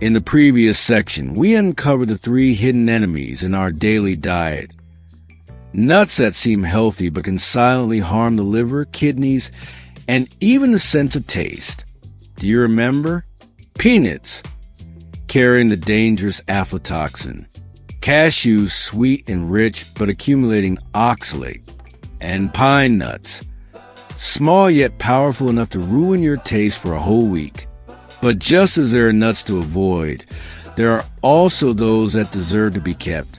In the previous section, we uncovered the 3 hidden enemies in our daily diet. Nuts that seem healthy but can silently harm the liver, kidneys, and even the sense of taste. Do you remember? Peanuts, carrying the dangerous aflatoxin. Cashews, sweet and rich but accumulating oxalate. And pine nuts, small yet powerful enough to ruin your taste for a whole week. But just as there are nuts to avoid, there are also those that deserve to be kept,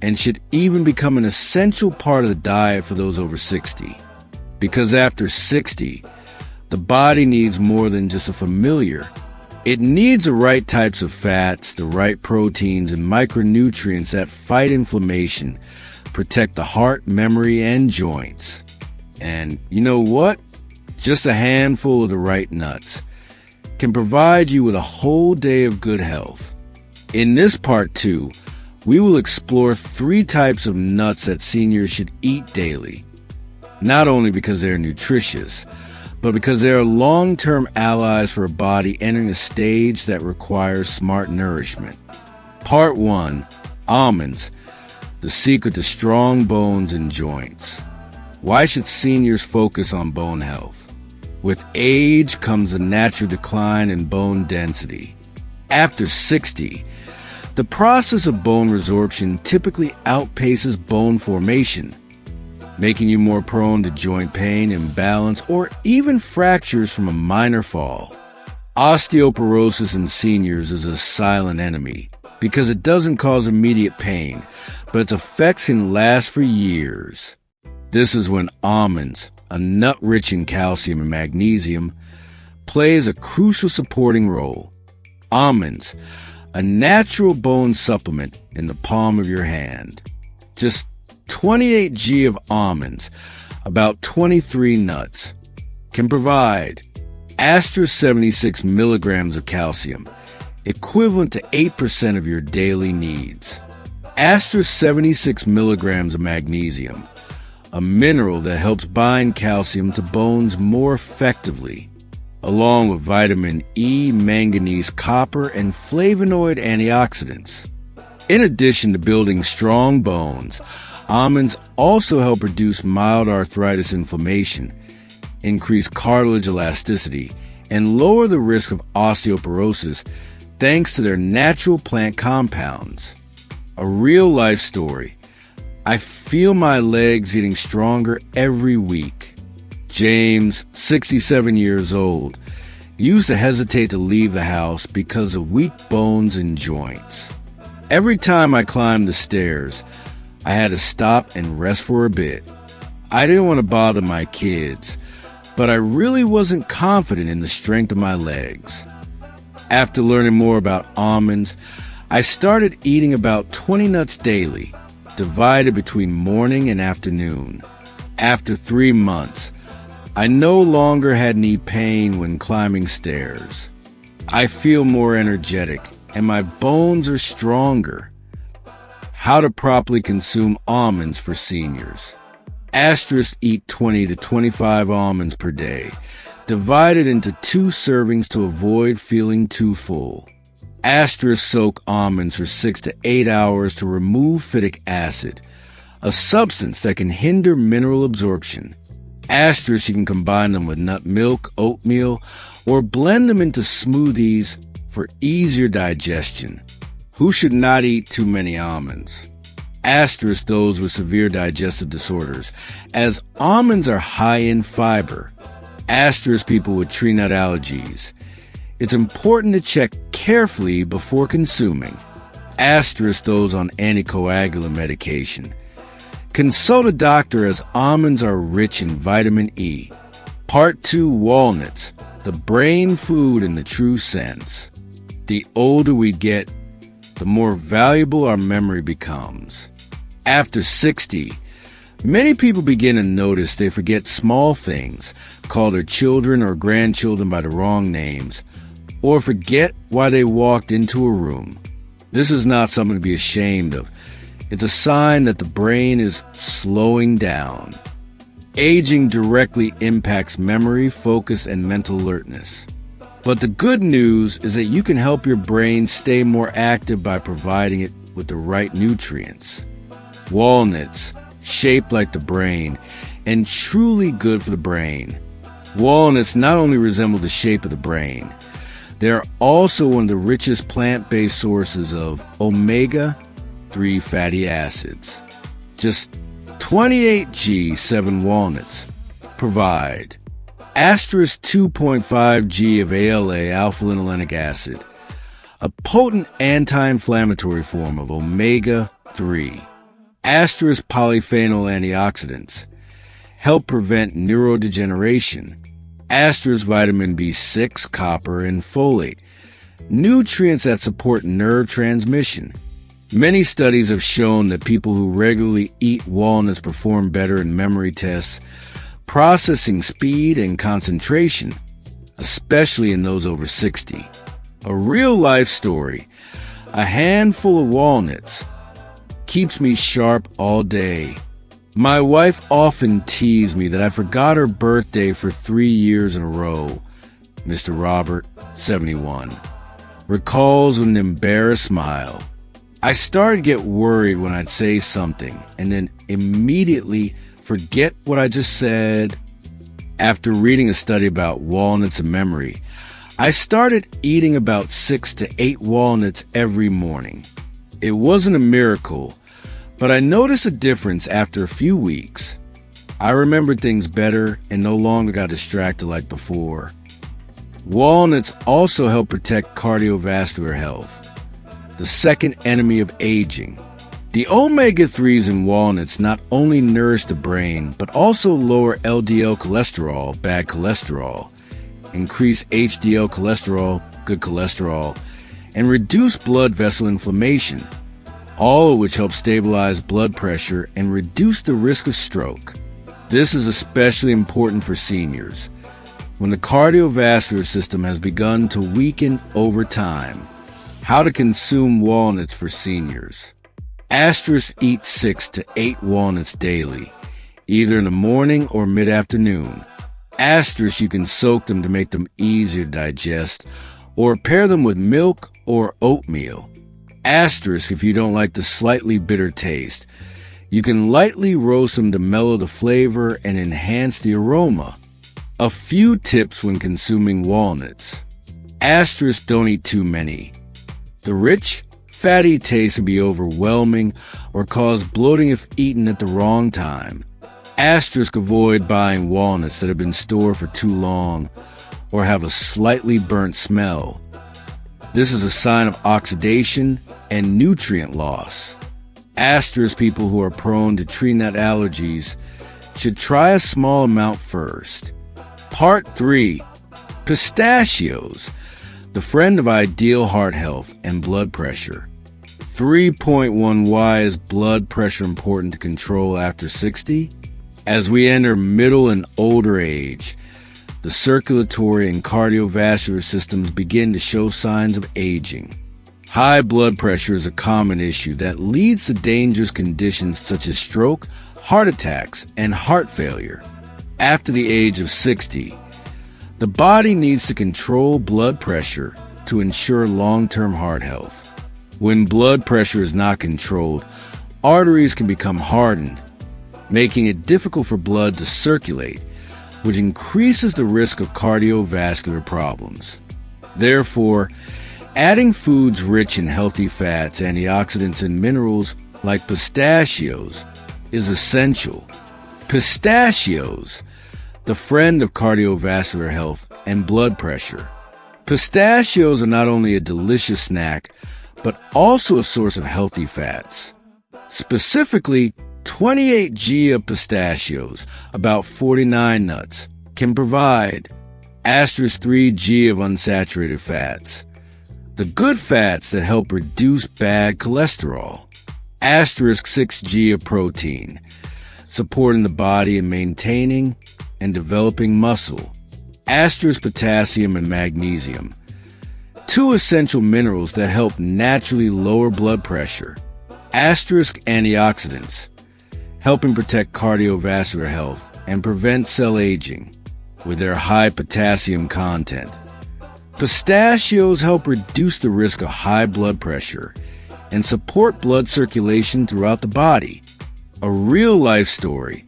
and should even become an essential part of the diet for those over 60. Because after 60, the body needs more than just a familiar. It needs the right types of fats, the right proteins, and micronutrients that fight inflammation, protect the heart, memory, and joints. And you know what? Just a handful of the right nuts can provide you with a whole day of good health. In this part 2, we will explore 3 types of nuts that seniors should eat daily, not only because they are nutritious, but because they are long-term allies for a body entering a stage that requires smart nourishment. Part 1, Almonds, the secret to strong bones and joints. Why should seniors focus on bone health? With age comes a natural decline in bone density. After 60, the process of bone resorption typically outpaces bone formation, making you more prone to joint pain, imbalance, or even fractures from a minor fall. Osteoporosis in seniors is a silent enemy because it doesn't cause immediate pain, but its effects can last for years. This is when almonds, a nut rich in calcium and magnesium, plays a crucial supporting role. Almonds, a natural bone supplement in the palm of your hand. Just 28 g of almonds, about 23 nuts, can provide Astra 76 milligrams of calcium, equivalent to 8% of your daily needs. Astra 76 milligrams of magnesium, a mineral that helps bind calcium to bones more effectively, along with vitamin E, manganese, copper, and flavonoid antioxidants. In addition to building strong bones, almonds also help reduce mild arthritis inflammation, increase cartilage elasticity, and lower the risk of osteoporosis thanks to their natural plant compounds. A real-life story. I feel my legs getting stronger every week. James, 67 years old, used to hesitate to leave the house because of weak bones and joints. Every time I climbed the stairs, I had to stop and rest for a bit. I didn't want to bother my kids, but I really wasn't confident in the strength of my legs. After learning more about almonds, I started eating about 20 nuts daily, divided between morning and afternoon. After 3 months, I no longer had knee pain when climbing stairs. I feel more energetic, and my bones are stronger. How to properly consume almonds for seniors. Asterisk eat 20 to 25 almonds per day, divided into 2 servings to avoid feeling too full. Asterisk soak almonds for 6 to 8 hours to remove phytic acid, a substance that can hinder mineral absorption. Asterisk you can combine them with nut milk, oatmeal, or blend them into smoothies for easier digestion. Who should not eat too many almonds? Asterisk those with severe digestive disorders, as almonds are high in fiber. Asterisk people with tree nut allergies. It's important to check carefully before consuming. Asterisk those on anticoagulant medication. Consult a doctor as almonds are rich in vitamin E. Part 2, Walnuts, the brain food in the true sense. The older we get, the more valuable our memory becomes. After 60, many people begin to notice they forget small things, call their children or grandchildren by the wrong names, or forget why they walked into a room. This is not something to be ashamed of. It's a sign that the brain is slowing down. Aging directly impacts memory, focus, and mental alertness. But the good news is that you can help your brain stay more active by providing it with the right nutrients. Walnuts, shaped like the brain, and truly good for the brain. Walnuts not only resemble the shape of the brain, they are also one of the richest plant-based sources of omega-3 fatty acids. Just 28 g 7 walnuts provide asterisk 2.5 g of ALA, alpha-linolenic acid, a potent anti-inflammatory form of omega-3, asterisk polyphenol antioxidants, help prevent neurodegeneration, asterisk vitamin B6, copper, and folate, nutrients that support nerve transmission. Many studies have shown that people who regularly eat walnuts perform better in memory tests, processing speed, and concentration, especially in those over 60. A real-life story. A handful of walnuts keeps me sharp all day. My wife often teased me that I forgot her birthday for 3 years in a row. Mr. Robert, 71, recalls with an embarrassed smile. I started to get worried when I'd say something and then immediately forget what I just said. After reading a study about walnuts and memory, I started eating about 6 to 8 walnuts every morning. It wasn't a miracle, but I noticed a difference after a few weeks. I remembered things better and no longer got distracted like before. Walnuts also help protect cardiovascular health, the second enemy of aging. The omega-3s in walnuts not only nourish the brain, but also lower LDL cholesterol, bad cholesterol, increase HDL cholesterol, good cholesterol, and reduce blood vessel inflammation, all of which help stabilize blood pressure and reduce the risk of stroke. This is especially important for seniors, when the cardiovascular system has begun to weaken over time. How to consume walnuts for seniors. Asterisk eat 6 to 8 walnuts daily, either in the morning or mid-afternoon. Asterisk you can soak them to make them easier to digest, or pair them with milk or oatmeal. Asterisk if you don't like the slightly bitter taste. You can lightly roast them to mellow the flavor and enhance the aroma. A few tips when consuming walnuts. Asterisk don't eat too many. The rich, fatty taste can be overwhelming or cause bloating if eaten at the wrong time. Asterisk avoid buying walnuts that have been stored for too long or have a slightly burnt smell. This is a sign of oxidation and nutrient loss. Asterisk people who are prone to tree nut allergies should try a small amount first. Part 3. Pistachios, the friend of ideal heart health and blood pressure. 3.1 Why is blood pressure important to control after 60? As we enter middle and older age, the circulatory and cardiovascular systems begin to show signs of aging. High blood pressure is a common issue that leads to dangerous conditions such as stroke, heart attacks, and heart failure. After the age of 60, the body needs to control blood pressure to ensure long-term heart health. When blood pressure is not controlled, arteries can become hardened, making it difficult for blood to circulate, which increases the risk of cardiovascular problems. Therefore, adding foods rich in healthy fats, antioxidants, and minerals like pistachios is essential. Pistachios, the friend of cardiovascular health and blood pressure. Pistachios are not only a delicious snack, but also a source of healthy fats. Specifically, 28 g of pistachios, about 49 nuts, can provide asterisk 3 g of unsaturated fats, the good fats that help reduce bad cholesterol, asterisk 6 g of protein, supporting the body in maintaining and developing muscle, asterisk potassium and magnesium, 2 essential minerals that help naturally lower blood pressure, asterisk antioxidants, helping protect cardiovascular health and prevent cell aging with their high potassium content. Pistachios help reduce the risk of high blood pressure and support blood circulation throughout the body. A real-life story.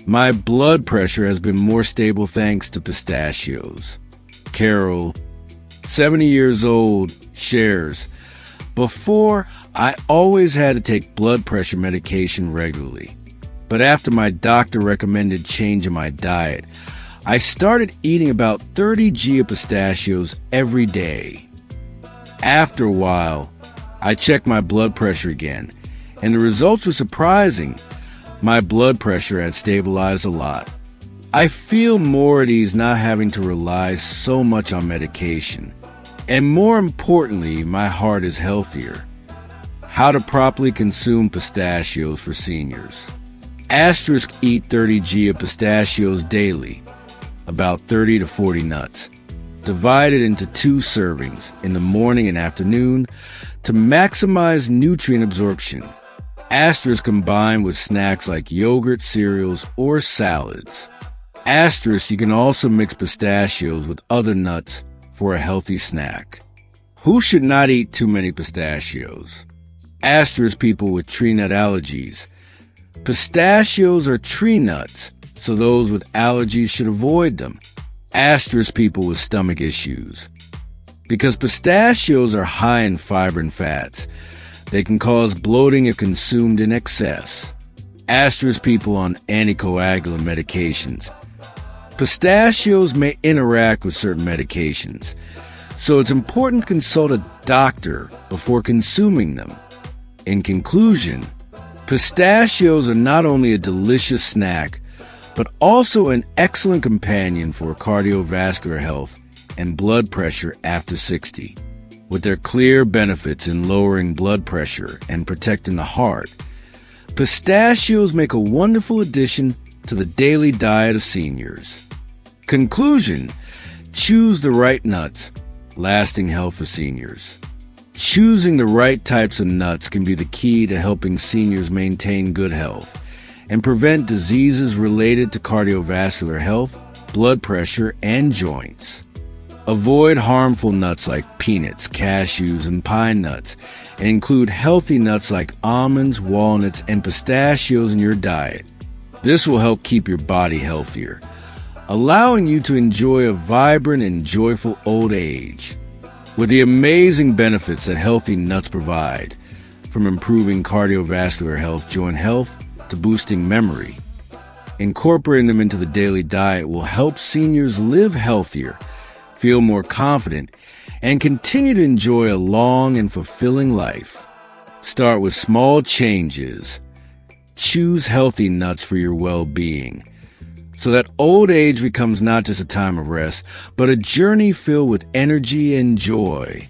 My blood pressure has been more stable thanks to pistachios. Carol, 70 years old, shares, "Before, I always had to take blood pressure medication regularly. But after my doctor recommended changing my diet, I started eating about 30 g of pistachios every day. After a while, I checked my blood pressure again, and the results were surprising. My blood pressure had stabilized a lot. I feel more at ease not having to rely so much on medication. And more importantly, my heart is healthier." How to properly consume pistachios for seniors. Asterisk eat 30 g of pistachios daily, about 30 to 40 nuts, divided into 2 servings in the morning and afternoon to maximize nutrient absorption. Asterisk combined with snacks like yogurt, cereals, or salads. Asterisk you can also mix pistachios with other nuts for a healthy snack. Who should not eat too many pistachios? Asterisk people with tree nut allergies. Pistachios are tree nuts, so those with allergies should avoid them. Asterisk people with stomach issues. Because pistachios are high in fiber and fats, they can cause bloating if consumed in excess. Asterisk people on anticoagulant medications. Pistachios may interact with certain medications, so it's important to consult a doctor before consuming them. In conclusion, pistachios are not only a delicious snack, but also an excellent companion for cardiovascular health and blood pressure after 60. With their clear benefits in lowering blood pressure and protecting the heart, pistachios make a wonderful addition to the daily diet of seniors. Conclusion: choose the right nuts, lasting health for seniors. Choosing the right types of nuts can be the key to helping seniors maintain good health and prevent diseases related to cardiovascular health, blood pressure, and joints. Avoid harmful nuts like peanuts, cashews, and pine nuts, and include healthy nuts like almonds, walnuts, and pistachios in your diet. This will help keep your body healthier, allowing you to enjoy a vibrant and joyful old age. With the amazing benefits that healthy nuts provide, from improving cardiovascular health, joint health, to boosting memory, incorporating them into the daily diet will help seniors live healthier, feel more confident, and continue to enjoy a long and fulfilling life. Start with small changes. Choose healthy nuts for your well-being, so that old age becomes not just a time of rest, but a journey filled with energy and joy.